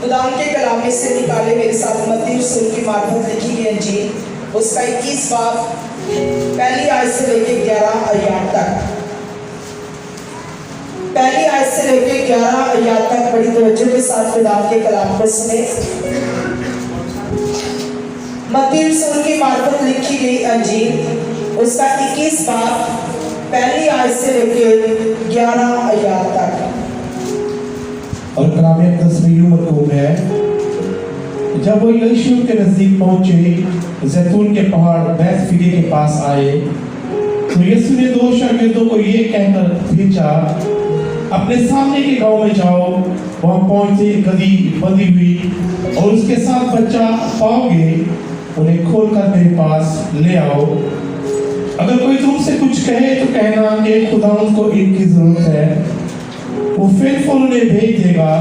खुदाम के कलाम में से निकाले मेरे साथ मत्ती रसूल की मार्फत लिखी गई अंजील उसका 21 बाब पहली आयत से लेके 11 आयत तक। पहली आयत से लेके 11 आयत तक बड़ी तवज्जो के साथ खुदाम के कलाम को सुने। मत्ती रसूल की मार्फत लिखी गई अंजील उसका 21 बाब पहली आयत से लेके 11 आयत तक। और कलाम अक़दस में यूं मकतूब है, जब वो यीशु के नजदीक पहुंचे, जैतून के पहाड़ बैतफगे के पास आए, तो यीशु ने दो शागिर्दों को ये कहकर भेजा, अपने सामने के गांव में जाओ, वहां पहुंचते गधी बंधी हुई और उसके साथ बच्चा पाओगे, उन्हें खोलकर मेरे पास ले आओ। अगर कोई तुमसे कुछ कहे तो कहना कि खुदा उनको इनकी जरूरत है, वो फिर उन्हें भेज देगा।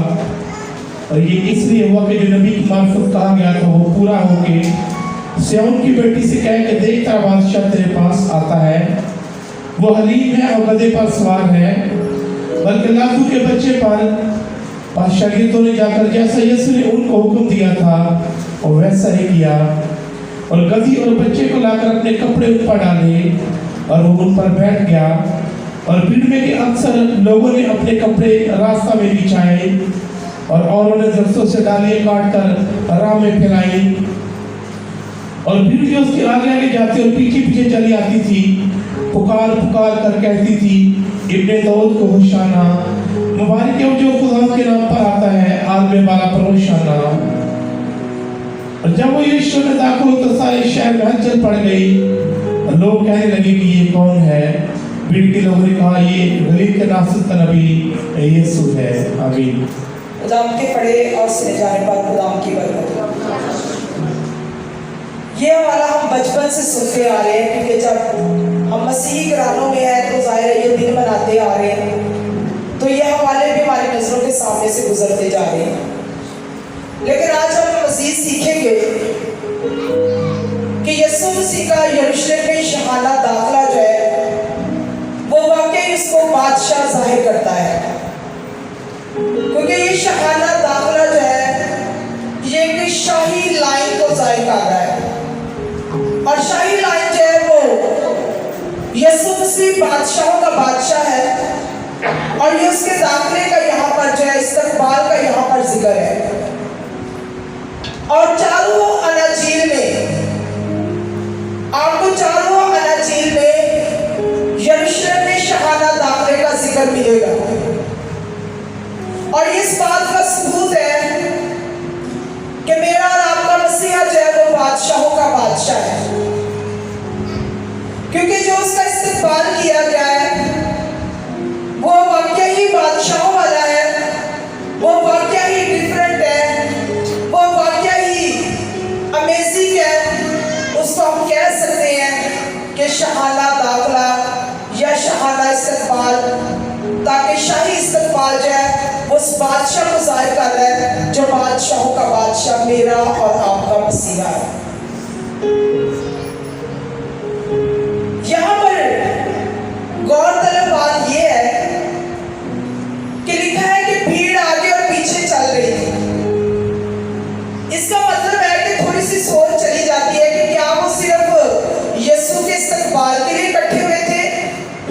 और ये इसलिए हुआ कि जो नबी की मार्फत कहा गया था वो पूरा होके सिय्योन की बेटी से कह के देख तेरा बादशाह तेरे पास आता है, वो हलीम है और गधे पर सवार है। बल्कि लाखों के बच्चे पर शागिर्दों ने जाकर जैसा यीशु ने उनको हुक्म दिया था और वैसा ही किया, और गधी और बच्चे को लाकर अपने कपड़े उन पर डाले और वो उन पर बैठ गया। और भीड़ में के अक्सर लोगों ने अपने कपड़े रास्ता में बिछाए और औरों ने जरसों से डालियां काट कर राह में फैलाई। और भीड़ जो उसके आगे आगे जाती और पीछे पीछे चली आती थी, पुकार पुकार कर कहती थी, इब्ने दाऊद को होशाना, मुबारक है जो खुदा के नाम पर आता है, आलम वाला पर होशाना। और जब वो यीशु में दाखिल हुए तो सारे शहर में हलचल पड़ गई और लोग कहने लगे कि ये कौन है। भीड़ के लोगों ने कहा ये गलील के नासरत का नबी यीशु है। आमीन। खुदाम के पढ़े और सुने जाने पर खुदाम की बरकत। ये हवाला हम बचपन से सुनते आ रहे हैं, क्योंकि जब हम मसीही घरानों में हैं तो जाहिर है ये दिन मनाते आ रहे हैं, तो ये हवाले भी हमारी नजरों के सामने से गुजरते जा रहे हैं। लेकिन आज हम मज़ीद सीखेंगे कि यीशु मसीह का यरूशलेम में शहाना दाखिला जो है वो वाकई उसको बादशाह जाहिर करता है, क्योंकि ये शहाना दाखिला जो है ये एक शाही लाइन को जाहिर कर रहा है। और शाही लाइन जो है वो यीशु मसीह बादशाहों का बादशाह है और ये उसके दाखिले का यहाँ पर जो है इस्तकबाल का यहाँ पर जिक्र है। और चारों अनाजील में आपको चारों अनाजील में यरूशलेम में शहाना दाखिले का जिक्र मिलेगा। और इस बात का सबूत है कि मेरा और आपका मसीहा जो है वो बादशाहों का बादशाह है, क्योंकि जो उसका इस्तेमाल किया गया है वो वाकई ही बादशाहों वाला है, वो वाकई ही डिफरेंट है, वो वाकई ही अमेजिंग है। उसको हम कह सकते हैं कि शहाना दाखिला या शहाना इस्तकबाल, ताकि शाही इस्तकबाल जो है वो उस बादशाह को जाहिर कर रहा है जो बादशाहों का बादशाह मेरा और आपका मसीहा है। यहाँ पर गौरतलब बात यह है कि लिखा है कि भीड़ आगे और पीछे चल रही थी। इसका मतलब है कि थोड़ी सी सोच चली जाती है कि क्या वो सिर्फ यीशु के इस्तकबाल के लिए इकट्ठे हुए थे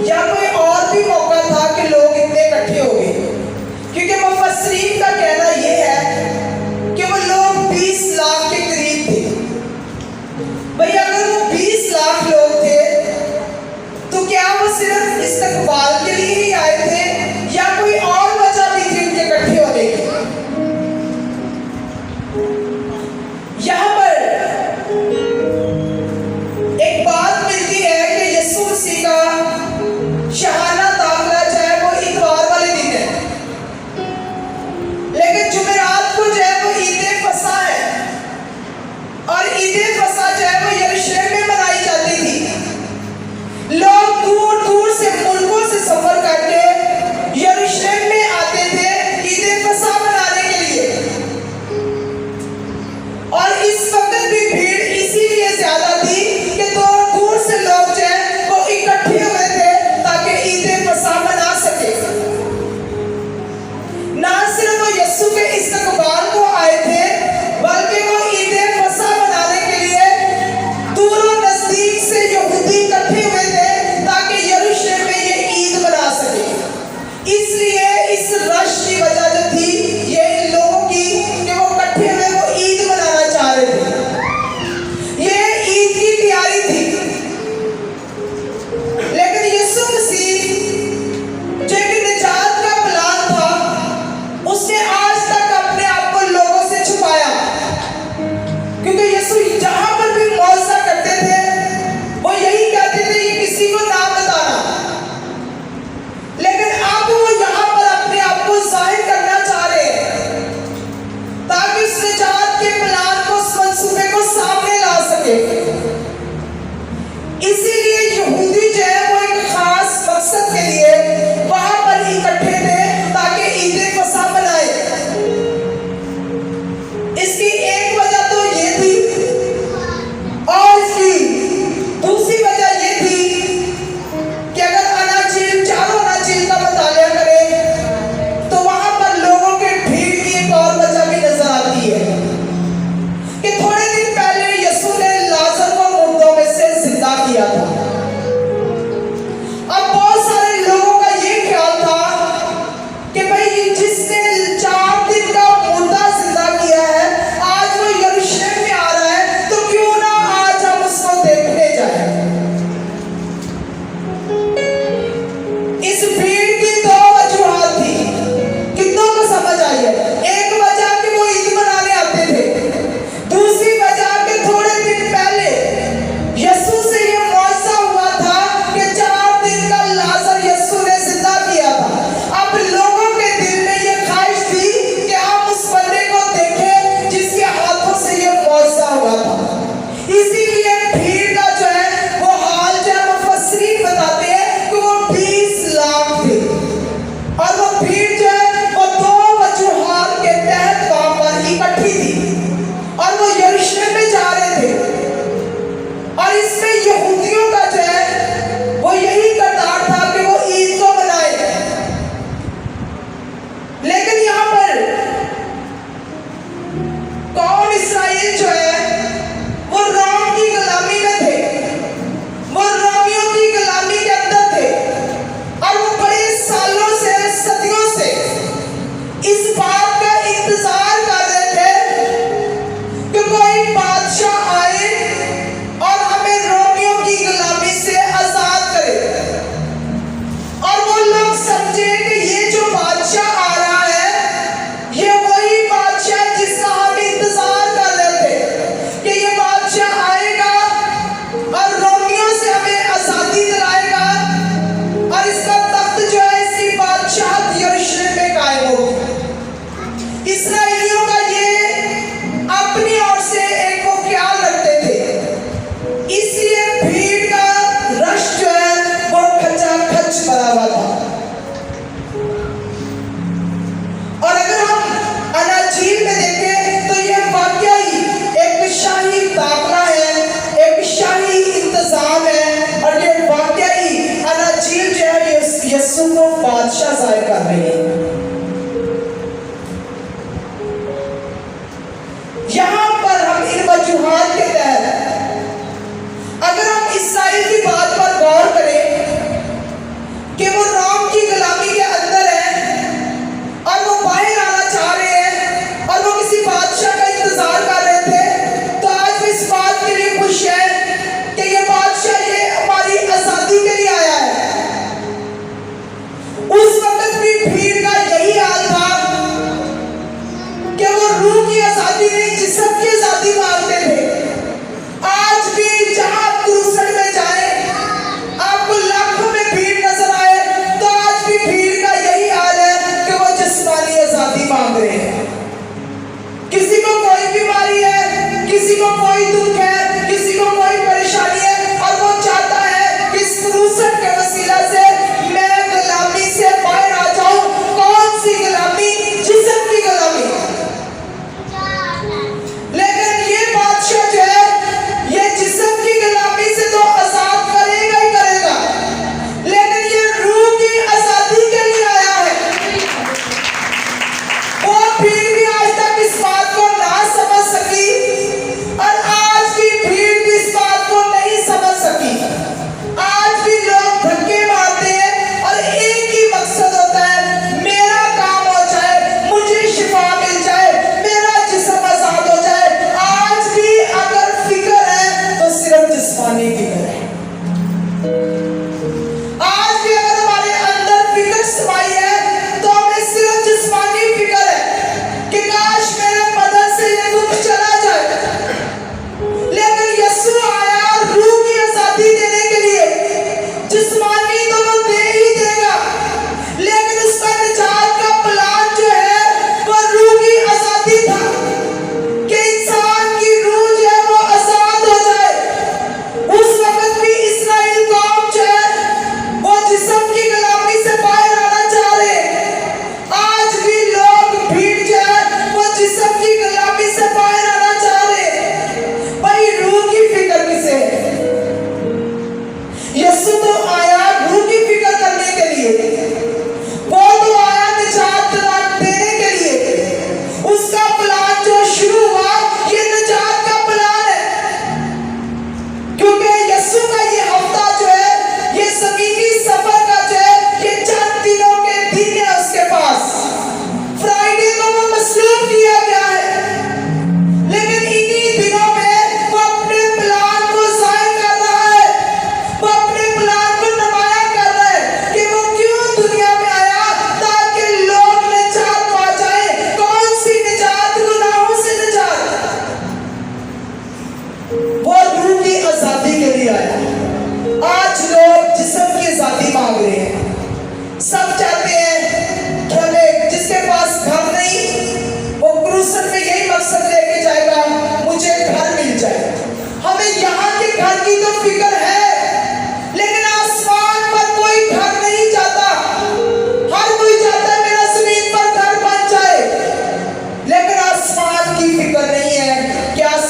या कोई और भी मौका था कि लोग इतने इकट्ठे हो गए। क्योंकि मुफस्सिरीन का कहना यह है कि वो लोग 20 लाख के करीब थे। इकट्ठी थी और वो यरूशलेम में जा रहे थे। और इसमें यहूदियों का जो है वो यही करदार था कि वो ईद को मनाए। लेकिन यहां पर कौम इस्राएल जो है वो रोम की गुलामी में थे, वो रोमियों की गुलामी के अंदर थे। और वो बड़े सालों से, सदियों से इस बात का इंतजार कर रहे थे कि कोई बादशाह आए और हमें रोमियों की गुलामी से आजाद करे। और वो लोग समझे कि ये जो बादशाह आ रहा है ये वही बादशाह है जिसका हम इंतजार कर रहे थे कि ये बादशाह आएगा और रोमियों से हमें आजादी दिलाएगा और इसका तख्त जो है, इसकी बादशाह यरूशलेम में कायम होगी। इस्राएलियों का ये अपनी ओर से एक वो ख्याल रखते थे, इसलिए भीड़ का रश जो है वो खचाखच भरा हुआ था। और अगर हम अनाजील में देखें तो ये वाकया ही एक शाही दाखला है, एक शाही इंतजाम है। और ये वाकया ही अनाजील जो है यीशु को बादशाह जाहिर कर रही है। यहां पर हम इन वजूहात के तहत अगर हम ईसाई की बात पर गौर करें कि वो रोम की गुलामी के अंदर है और वो बाहर आना चाह रहे हैं और वो किसी बादशाह का इंतजार कर रहे थे, तो आज भी इस बात के लिए खुश है कि ये बादशाह ये हमारी आजादी के लिए आया है। उस वक्त भी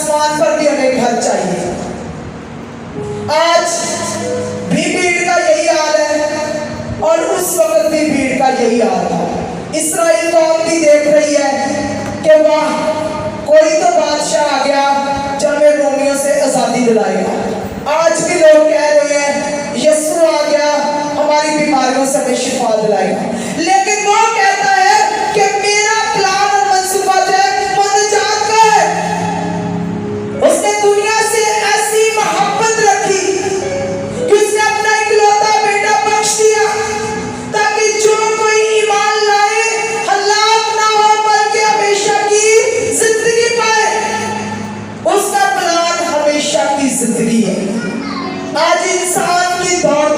आसमान पर भी हमें घर चाहिए। आज भी भीड़ का यही हाल है और उस वक्त भी भीड़ का यही हाल था। इस्राएल कौम भी देख रही है कि वाह, कोई तो बादशाह आ गया जो हमें रोमियों से आजादी दिलाएगा। आज भी लोग कह रहे हैं यीशु आ गया, हमारी बीमारियों से हमें शिफा दिलाएगा। लेकिन वो कहता है कि मेरा प्लान और मंसूबा जो है वो निजात का है। उसने दुनिया से ऐसी मोहब्बत रखी कि उसने अपना इकलौता बेटा बख्श दिया ताकि जो कोई ईमान लाए हलाक ना हो बल्कि हमेशा की जिंदगी पाए। उसका प्लान हमेशा की जिंदगी है। आज इंसान की दौड़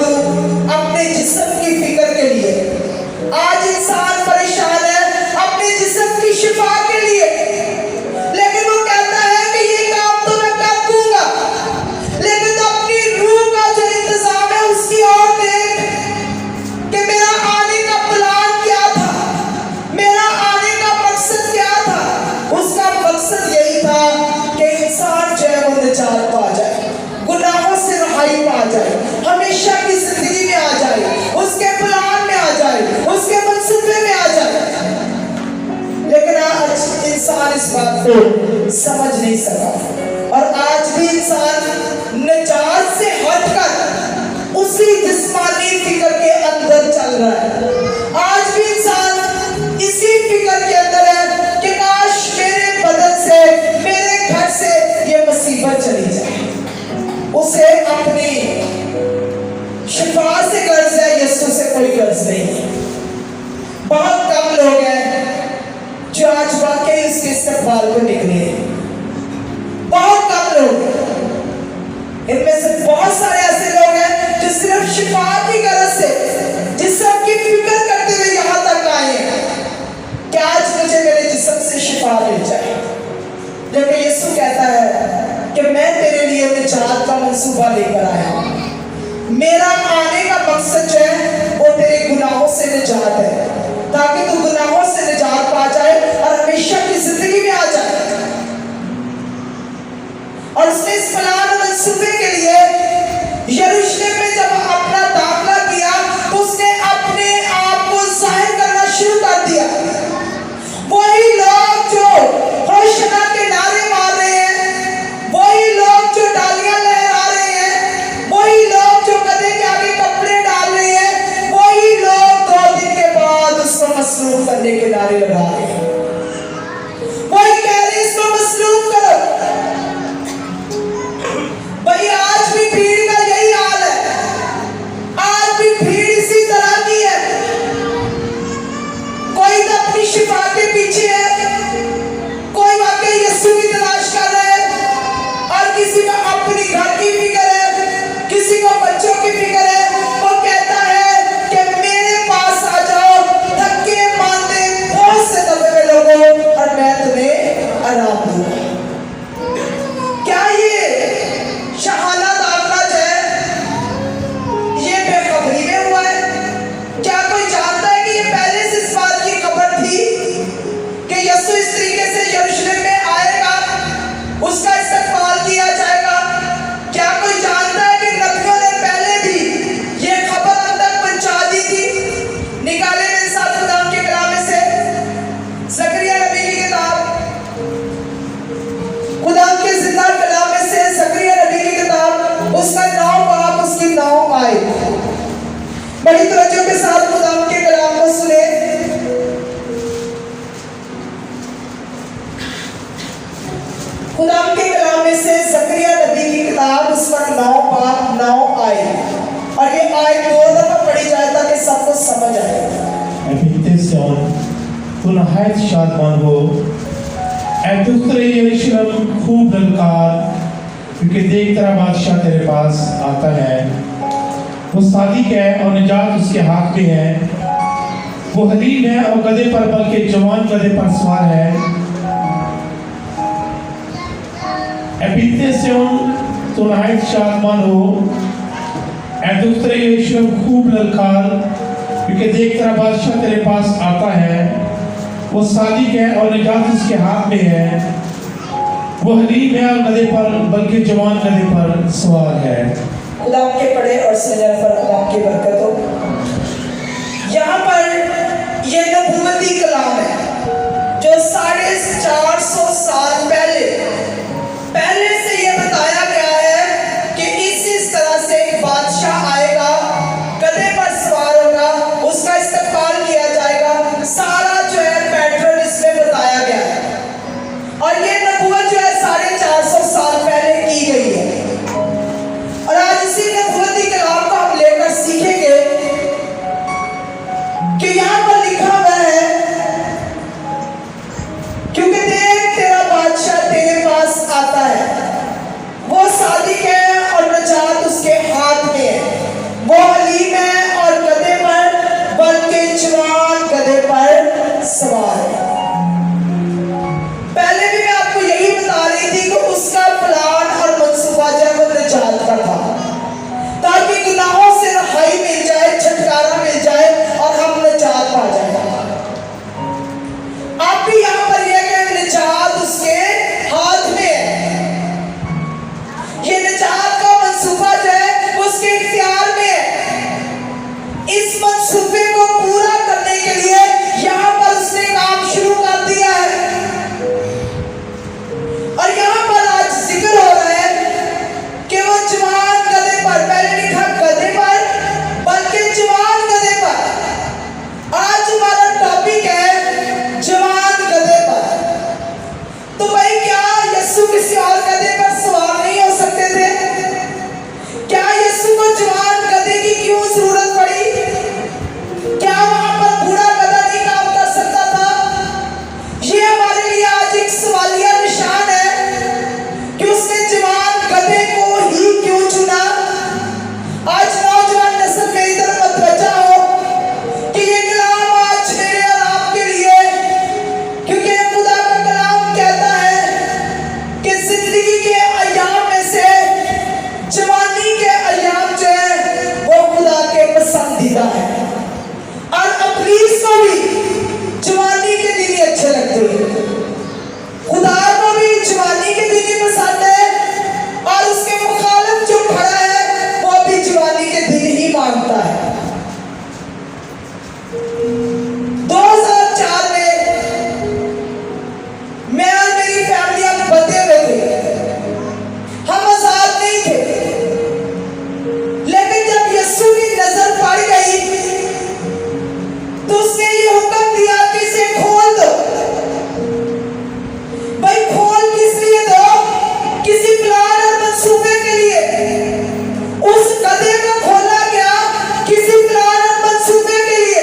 अपने जिस्म की फिक्र के लिए, आज इंसान परेशान है अपने जिस्म की शिफा के लिए, लेकिन वो कहता है कि ये काम तो मैं कर दूंगा, लेकिन तो अपनी रूह का जो इंतजाम है उसकी ओर देख कि मेरा आने का प्लान क्या था, मेरा आने का मकसद क्या था। उसका मकसद यही था कि इंसान जो है वो निजात पा जाए, गुनाहों से रहाई पा जाए, हमेशा की जिंदगी में आ जाए, उसके प्लान में आ जाए, उसके मंसूबे में आ जाए। लेकिन आज इंसान इस बात को समझ नहीं सका और आज भी इंसान निजात से हटकर उसी जिस्मानी फिक्र के अंदर चल रहा है। आज भी इंसान इसी फिक्र के अंदर है कि काश मेरे बदन से, मेरे घर से ये मुसीबत चली जाए। उसे अपनी शिफा से गर्ज है, यीशु से कोई गर्ज नहीं है। बहुत कम लोग हैं जो आज वाकई उसके इस्तेमाल को निकले हैं। बहुत कम लोग, इनमें से बहुत सारे ऐसे लोग हैं जो सिर्फ शिफा की गर्ज से, जिस्म की फिक्र करते हुए यहाँ तक आए हैं कि आज मुझे मेरे जिस्म से शिफा मिल जाए। लेकिन यीशु कहता है कि मैं तेरे लिए निजात का मंसूबा लेकर आया हूं। मेरा आने का मकसद जो है वो तेरे गुनाहों से निजात है, ताकि तू गुनाहों से निजात पा जाए और हमेशा की जिंदगी में आ जाए। और उसने इस प्लान और मंसूबे के लिए यरूशलेम में जब अपना दाखिला किया तो उसने अपने आप को जाहिर करना शुरू कर दिया। वही लोग जो होशना के नारे मार रहे हैं, वही लोग जो डालियां लहरा रहे हैं, वही लोग जो गधे के आगे कपड़े डाल रहे हैं, वही लोग 2 दिन के बाद उसको मसलूब करने के नारे लगा रहे हैं। वही कह रहे इसको मसलूब करो। भाई आज भी भीड़ का यही हाल है, आज भी भीड़ इसी तरह की है। कोई तो अपनी शिफा के पीछे है, कोई वाकई यीशु की तलाश कर रहा है, और किसी को अपनी घर की फिक्र है, किसी को बच्चों की फिक्र है। वो कहता है कि मेरे पास आ जाओ धक्के मारते बहुत से दबे हुए लोगों, और मैं तुम्हें आराम दूंगा। क्या ये शहाना दाखला जो है ये बेखबरी में हुआ है? क्या कोई जानता है कि ये पहले से इस बात की खबर थी कि यीशु इस तरीके से यरूशलेम में आएगा, उसका इस्तकबाल किया जाएगा? क्या कोई जानता है कि नबियों ने पहले भी ये खबर हम तक पहुंचा दी थी? निकाले मेरे साथ खुदा के कलाम में से ज़करिया नबी की किताब, खुदा के जिंदा कलाम में से ज़करिया नबी की किताब, उसका 9 बाब, उसकी 9 आयत। बड़ी तवज्जो के साथ खुदा के कलाम को सुने। खुदा के कलाम में से ज़करिया नबी की किताब, उसका 9 बाब 9 आयत, और ये आयत 2 दफा पढ़ी जाए ताकि सबको समझ आए। तू नहायत शादमान हो ऐ दूसरे यरूशलेम खूब ललकार, क्योंकि देख तेरा बादशाह तेरे पास आता है। वो सादिक है और निजात उसके हाथ में है। वो हलीम है और गधे पर, बल्कि जवान गधे पर सवार है। एपिते से तो नहायत शादमान हो ऐ दूसरे यरूशलेम खूब ललकार, क्योंकि देख तेरा बादशाह तेरे पास आता है। वो सादिक है और निजात उसके हाथ में है। वो हलीम है और गधे पर, बल्कि जवान गधे पर सवार है। खुदा के पढ़े और सुनने पर खुदा की बरकत हो। यहाँ पर ये नबूवती कलाम है जो 450 साल पहले से ये बताया गया है कि इस तरह से एक बादशाह आएगा, गधे पर सवार होगा, उसका इस्तकबाल किया जाएगा। सारा जो है पैटर्न इसमें बताया गया है और ये नबूवत जो है 450 साल पहले की गई है। और आज इसी नबूवती कलाम को हम लेकर सीखेंगे कि यहाँ पर लिखा हुआ है, क्योंकि देख तेरा बादशाह तेरे पास आता है, वो सादिक है और नजात उसके हाथ में है, वो हलीम है और गधे पर, बल्कि जवान गधे पर सवार है। पहले भी मैं आपको यही बता रही थी कि उसका प्लान और मंसूबा जो है वो नजात का था, ताकि गुनाहों से रहाई मिल जाए, छुटकारा मिल जाए और हम नजात पा जाए। आप भी यहाँ पर यह कि निजात उसके हाथ में है, ये निजात का मंसूबा जो है उसके इख्तियार में है। इस मंसूबे को पूरा करने के लिए यहाँ पर उसने काम शुरू कर दिया है। और यहाँ पर आज जिक्र हो रहा है कि वो जवान गधे पर, पहले लिखा गधे पर, बल्कि जवान गधे पर। आज हमारा टॉपिक है जवान गधे पर। तो भाई क्या यीशु किसी और गधे पर सवार नहीं हो सकते थे? क्या यीशु को जवान गधे की क्यों जरूरत पड़ी? क्या वहां पर बूढ़ा गधा नहीं काम कर सकता था? ये हमारे लिए आज एक सवालिया निशान है कि उसने जवान गधे को ही क्यों चुना। आज नौजवान नस्ल मेरी तरफ मतवज्जा हो कि ये कलाम आज मेरे और आपके लिए, क्योंकि खुदा का कलाम कहता है कि जिंदगी के अय्याम में से जवानी के अय्याम जो है वो खुदा के पसंदीदा है। और अप्रीस को भी जवानी के दिन ही अच्छे लगते हैं, खुदा को भी जवानी के दिन ही पसंद है और उसके मुखालिफ जो खड़ा है वो भी जवानी के दिन ही मानता है। 2004 में मैं और मेरी फैमिली हम बंधे हुए थे, हम आजाद नहीं थे। लेकिन जब यीशु की नजर पड़ गई तो उसने ये हुक्म दिया कि इसे खोल दो। भाई खोल किस लिए दो? किसी प्लान और मंसूबे के लिए। उस गधे को खोला गया किसी प्लान और मंसूबे के लिए।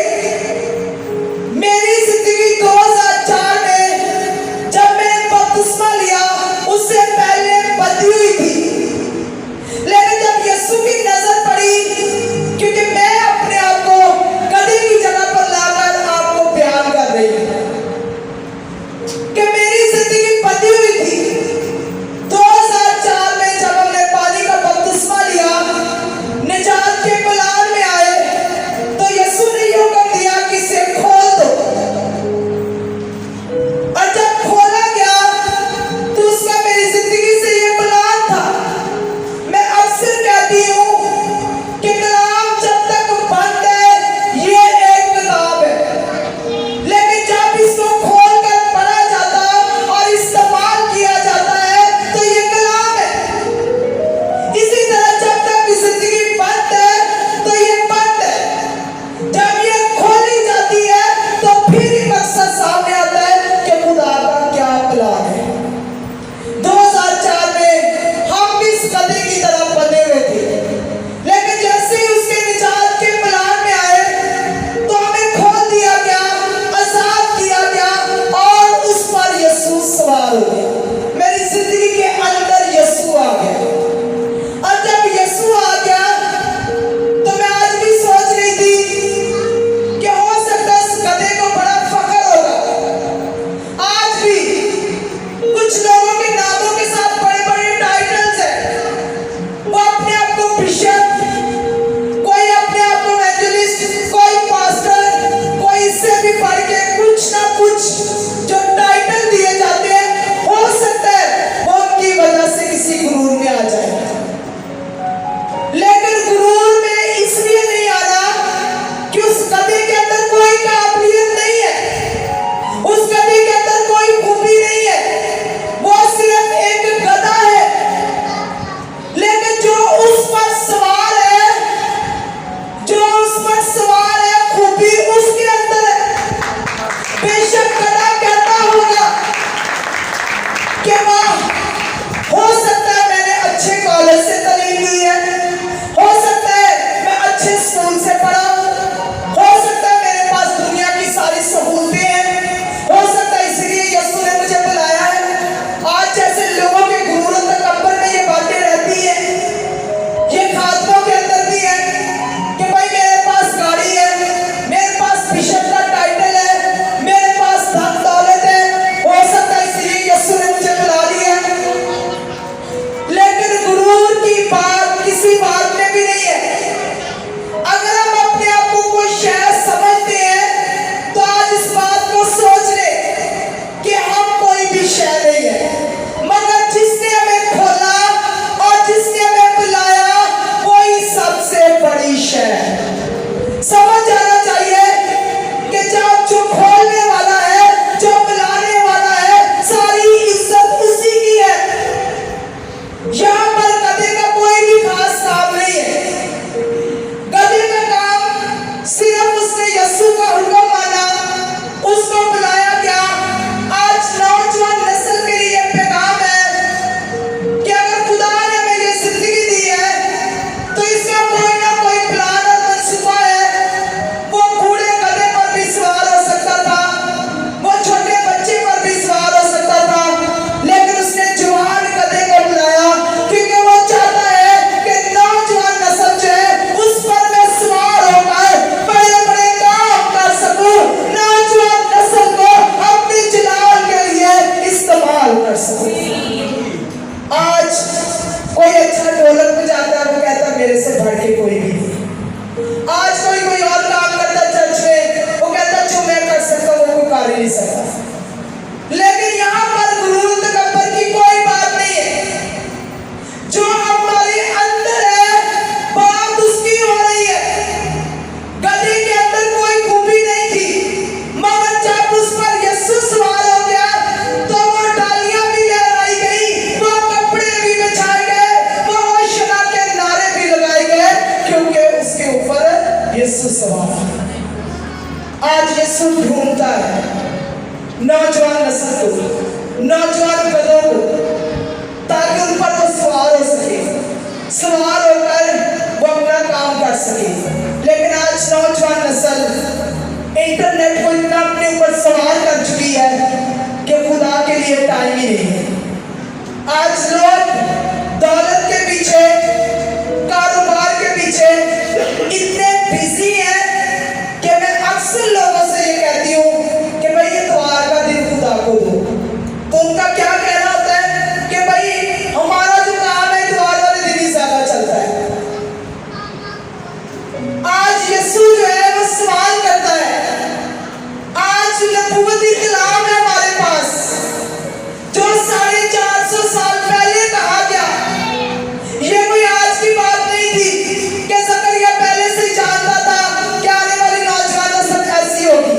मेरी जिंदगी 2004 में जब मैंने बपतिस्मा लिया उससे पहले बदली हुई थी, लेकिन जब यीशु की नजर पड़ी, क्योंकि मैं अपने आप को गधे की जगह पर लाकर आपको बयान कर रही हूं कि मेरी जिंदगी बदली हुई थी। 2004 में जब हमने पानी का बपतिस्मा लिया, निजात के प्लान में आए, तो यीशु ने ये हुक्म दिया कि इसे खोल दो। और जब खोला गया तो उसका मेरी जिंदगी से ये प्लान था। मैं अक्सर कहती हूँ कि कलाम जब तक बंद है ये एक किताब है, लेकिन जब इसको खोल कर पढ़ा जाता कर सकूं। आज कोई अच्छा ढोलक बजाता है, वो कहता मेरे से बढ़ के कोई भी नहीं। आज कोई और काम करता चर्च में, वो कहता जो मैं कर सकता हूं वो कोई कर ही नहीं सकता। लेकिन यहाँ पर गुरूर तकब्बर की कोई बात नहीं है। जो हमारे अंदर है बात उसकी हो रही है। गधे के अंदर कोई खूबी नहीं थी, मगर जब उस पर यीशु सवार हो गया तो वो डालियां भी लहराई गई, वो कपड़े भी बिछाए गए, वो होशाना के नारे भी लगाए गए, क्योंकि उसके ऊपर यीशु सवार है। आज यीशु ढूंढता है नौजवान नस्ल को, नौजवान गधों को, ताकि उन पर वो सवार हो सके, सवार होकर वो अपना काम कर सके। लेकिन आज नौजवान नस्ल इंटरनेट को इतना अपने ऊपर सवार कर चुकी है कि खुदा के लिए टाइम ही नहीं है। आज लोग दौलत के पीछे, कारोबार के पीछे इतने बिजी हैं कि मैं अक्सर लोगों से ये कहती हूँ कि भाई ये द्वार का दिन खुदा को दो। तो उनका क्या कहना होता है कि भाई हमारा जो काम है द्वार वाले दिन ही ज्यादा चलता है। आज यीशु जो है वो सवाल करता है। आज नबूवती कलाम है हमारे पास, जो 450 साल पहले कहा गया। ये कोई आज की बात नहीं थी कि ज़करिया पहले से जानता था कि आने वाली नौजवान नस्ल ऐसी होगी।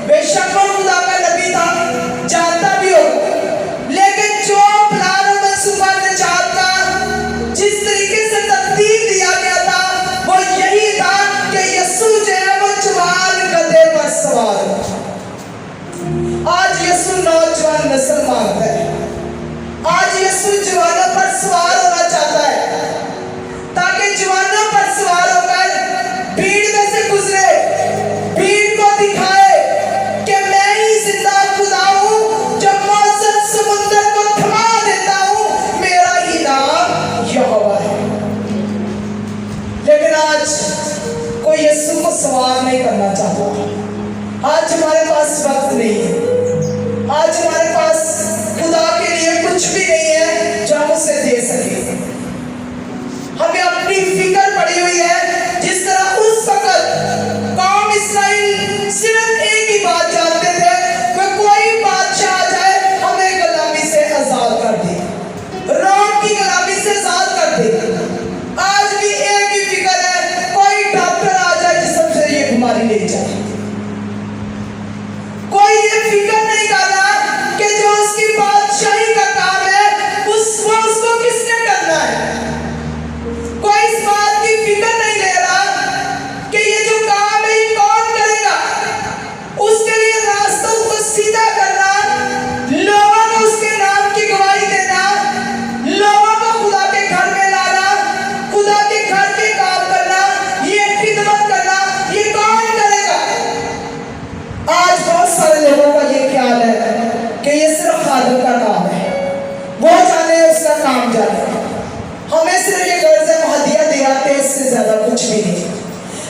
बेशक वो खुदा का नबी था, जानता भी हो, लेकिन जो प्लान और मंसूबा निजात का जिस तरीके से तकदीर दिया गया था वो यही था कि यीशु जो है वो जवान गधे पर सवार हो। आज यीशु नौजवान नस्ल मांगता है। आज यीशु जवानों पर सवार होना चाहता है, ताकि जवानों पर सवार होकर भीड़ में से गुजरे, भीड़ को दिखाए कि मैं ही जिंदा खुदा हूं जो मौजूद समुद्र को थमा देता हूं, मेरा ही नाम यहोवा है। लेकिन आज कोई यीशु को सवार नहीं करना चाहता। आज हमारे पास वक्त नहीं है, आज हमारे पास खुदा के लिए कुछ भी नहीं है जो हम उसे दे सके। हमें अपनी फिक्र पड़ी हुई है। जिस तरह उस वक्त कौम इस्राएल सिर्फ एक ही बात जानते थे कि कोई बादशाह आ जाए हमें गुलामी से आजाद कर दे, रोम की गुलामी से आजाद कर दे। आज भी एक ही फिक्र है, कोई डॉक्टर आ जाए जिससे ये बीमारी ले जाए। कोई ये फिक्र नहीं कर रहा कि जो उसकी बादशाही का काम है उसको किसने करना है। कोई इस बात की फिक्र नहीं ले रहा कि ये जो काम है ये कौन करेगा। उसके लिए रास्ता उसको सीधा करना, लोगों को उसके नाम की गवाही देना, लोगों को खुदा के घर में लाना, खुदा के घर के काम करना, ये खिदमत करना, ये कौन करेगा। आज बहुत सारे लोगों का ये ख्याल है कि ये सिर्फ खादिम का काम है, वो जाने उसका काम जाने, हमें सिर्फ ये कर्ज हदिया दिलाते, इससे ज्यादा कुछ भी नहीं।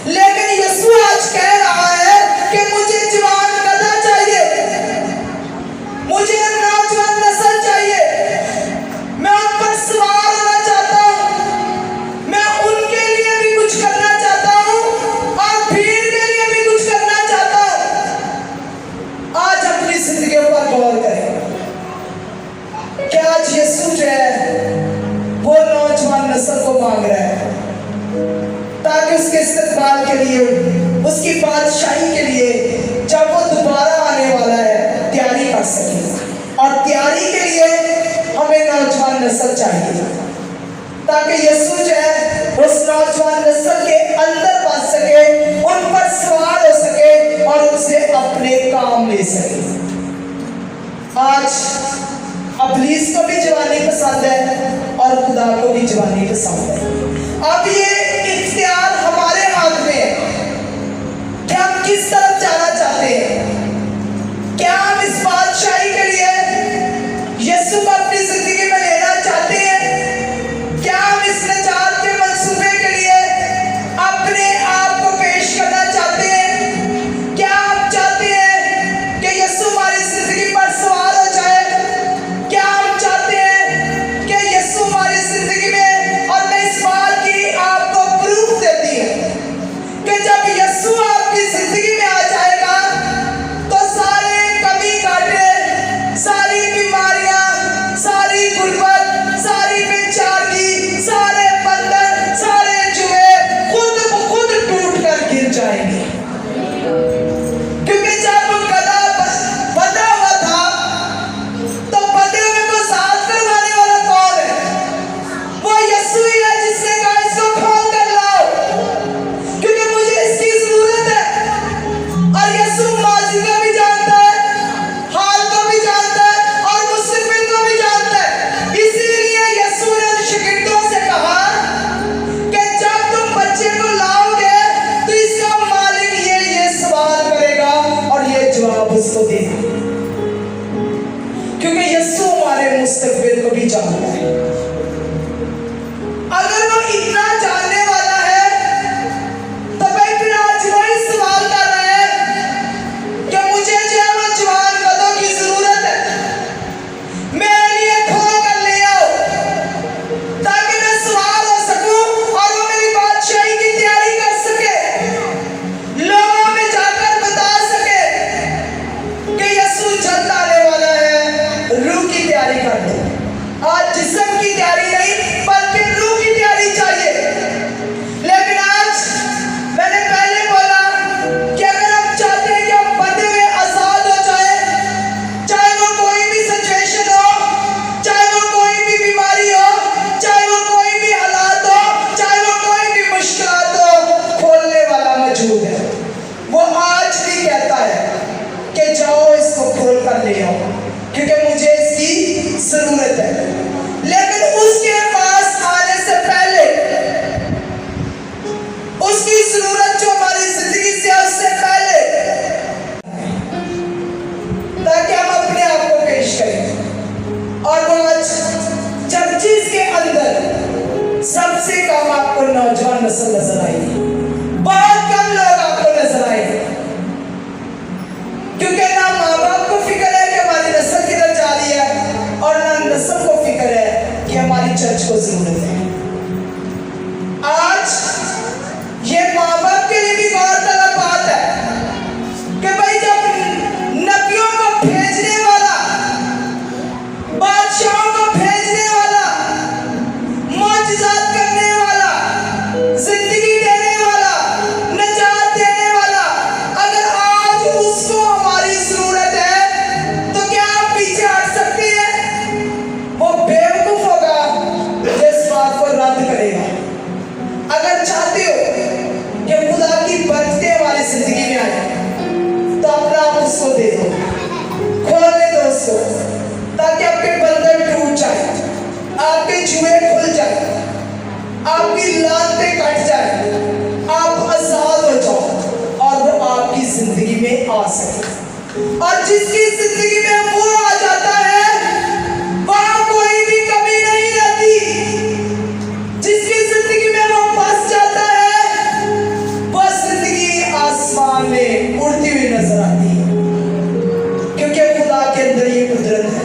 लेकिन यीशु आज कह रहा है कि मुझे जवान गधा चाहिए, मुझे नौजवान नस्ल चाहिए, मैं उन पर सवार होना चाहता हूँ, मैं उनके लिए भी कुछ करना चाहता हूँ और भीड़ के लिए भी कुछ करना चाहता हूँ। आज अपनी जिंदगी पर गौर करें कि आज यीशु जो है वो नौजवान नस्ल को मांग रहा है, ताकि उसके इस्तेमाल के लिए, उसकी बादशाही के लिए जब वो दोबारा आने वाला है तैयारी कर सके। और तैयारी के लिए हमें नौजवान नस्ल चाहिए, ताकि यीशु जो है उस नौजवान नस्ल के अंदर बस सके, उन पर सवार हो सके और उनसे अपने काम ले सके। आज अबलीस को भी जवानी पसंद है और खुदा को भी जवानी पसंद है। अब ये इख्तियार हमारे हाथ में है कि हम किस तरफ जाना चाहते हैं। क्या हम इस बादशाही के लिए यीशु को अपनी जिंदगी में लेना चाहते हैं? क्या हम इस निजात के मंसूबे के लिए अपने आप को पेश करना चाहते हैं? क्या हम चाहते हैं कि यीशु हमारी जिंदगी पर सवार हो जाए? क्या हमारे मुस्तकबिल को भी जानता है। अगर वो इतना जानने वाला है तो भाई फिर आज वही सवाल कर रहे हैं कि मुझे जो है वो जवान कदों की जरूरत है, मेरे लिए खोल कर ले आओ ताकि मैं सवाल हो सकूं और वो मेरी बादशाही की तैयारी कर सके, लोगों में जाकर बता सके कि यीशु जल्द आने वाला है, रूह की तैयारी कर लो। आज जिस्म की तैयारी नहीं बल्कि रूह की तैयारी चाहिए। लेकिन आज मैंने पहले बोला कि अगर हम चाहते हैं कि हम बंधे हुए आजाद हो जाए, चाहे वो कोई भी सिचुएशन हो, चाहे वो कोई भी बीमारी हो, चाहे वो कोई भी हालात हो, चाहे वो कोई भी मुश्किलात हो, खोलने वाला मौजूद है। वो आज भी कहता है कि जाओ इसको खोल कर ले आओ क्योंकि मुझे इसकी जरूरत है। लेकिन उसके पास आने से पहले उसकी जरूरत जो हमारी जिंदगी से है उससे पहले, ताकि हम अपने आप को पेश करें। और वो आज चर्चिस के अंदर सबसे कम आपको नौजवान नस्ल नजर आएगी, बहुत कम लोग आपको नजर आएंगे क्योंकि ना माँ बाप को फिक्र है कि हमारी नस्ल किधर जा रही है और ना नस्ल को फिक्र है कि हमारी चर्च को जरूरत है। आज ये माँ बाप के लिए भी गौरतलब बात है कि भाई जब नबियों को भेजने वाला, बादशाहों को भेजने वाला, मौजज़ात करने वाला, जिंदगी देने वाला, निजात देने वाला, अगर आज उसको हमारी जरूरत है तो क्या आप पीछे हट सकते हैं? वो बेवकूफ होगा जिस बात को रद्द करेगा। अगर चाहते हो कि खुदा की बरकतें हमारी जिंदगी में आए तो अपना आप उसको दे दो, खोलने दो उसको, ताकि आपके बंधन टूट जाए, आपके जुए खुल जाए, आपकी लानतें कट जाए, आप आजाद हो जाओ और वो आपकी जिंदगी में आ सके। और जिसकी जिंदगी में वो आ जाता है वहां कोई भी कमी नहीं रहती। जिसकी जिंदगी में वो फंस जाता है वो जिंदगी आसमान में उड़ती हुई नजर आती है क्योंकि खुदा के अंदर ये कुदरत है।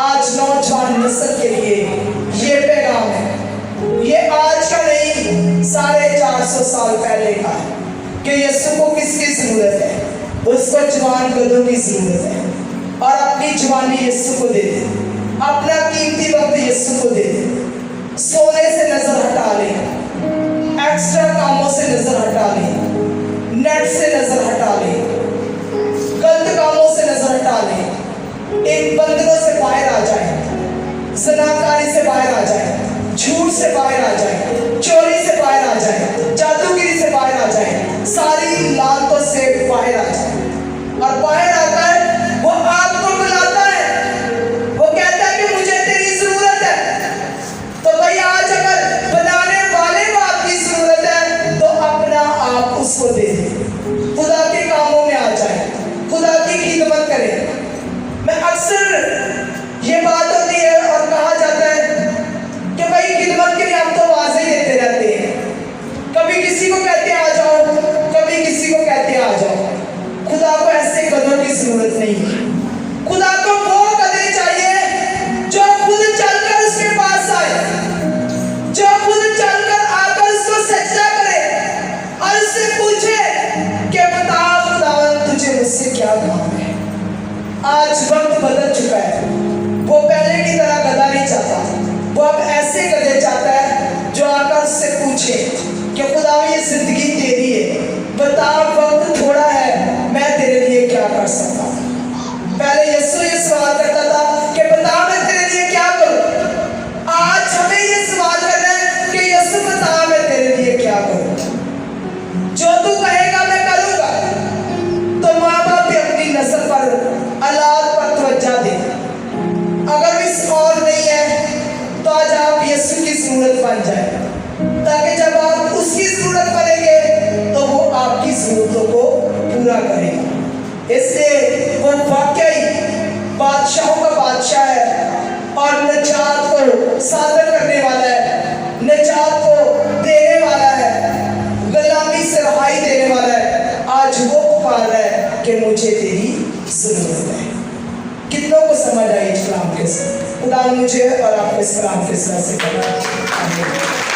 आज नौजवान नस्ल के लिए ये पैगाम है, ये आज का नहीं 450 साल पहले का है कि यीशु को किसकी जरूरत है? उसको जवान कदों की जरूरत है। और अपनी जवानी यीशु को दे दे, अपना कीमती वक्त यीशु को दे दे। सोने से नजर हटा ले, एक्स्ट्रा कामों से नजर हटा ले, नेट से नजर हटा ले, गलत कामों से नजर हटा ले, इन बंधनों से बाहर आ जाए, ज़नाकारी से बाहर आ जाए, झूठ से बाहर आ जाए, चोरी से बाहर आ जाए, जादूगिरी से बाहर आ जाए, सारी लानतों से बाहर आ जाए। और बाहर आकर वो आपको बुलाता है, वो कहता है कि मुझे तेरी जरूरत है। तो भाई आज अगर बनाने वाले को आपकी जरूरत है तो अपना आप उसको दे दे, खुदा के कामों में आ जाए, खुदा की खिदमत करे। मैं अक्सर ये बात होती है और कहा जाता है कि भाई खिदमत के लिए हम तो आवाज़ें देते रहते हैं, कभी किसी को कहते आ जाओ, कभी किसी को कहते आ जाओ। खुदा को ऐसे कदों की जरूरत नहीं है। खुदा को वो कदे चाहिए जो खुद चलकर उसके पास आए, जो खुद चलकर आकर उसको सजदा करे और उससे पूछे कि बता खुदावन तुझे मुझसे क्या काम है। आज वक्त बदल चुका है, वो पहले की तरह गधा नहीं चाहता, वो अब ऐसे गधे चाहता है जो आकर उससे पूछे कि खुदा ये जिंदगी तेरी है, बता वक्त थोड़ा है, मैं तेरे लिए क्या कर सकता हूँ। पहले यीशु ये सवाल करता था कि बता मैं तेरे लिए क्या करूँ। आज हमें ये सवाल करना है कि यीशु बता मैं तेरे लिए क्या करूँ। जो तू कहेगा मैं करूँगा। तो माँ बाप भी अपनी नस्ल पर, औलाद पर तवज्जो दे। अगर इस और नहीं है तो आज आप यीशु की जरूरत बन जाए, ताकि जब आप उसकी जरूरत पड़ेंगे तो वो आपकी जरूरतों को पूरा करेगा। इसलिए वो वाकई बादशाहों का बादशाह है, जात को देने वाला है, गुलामी से रहाई देने वाला है। आज वो पुकार रहा है कि मुझे तेरी जरूरत है। कितनों को समझ आई इस कलाम के साथ? खुदा मुझे और आपको इस कलाम के साथ से करना।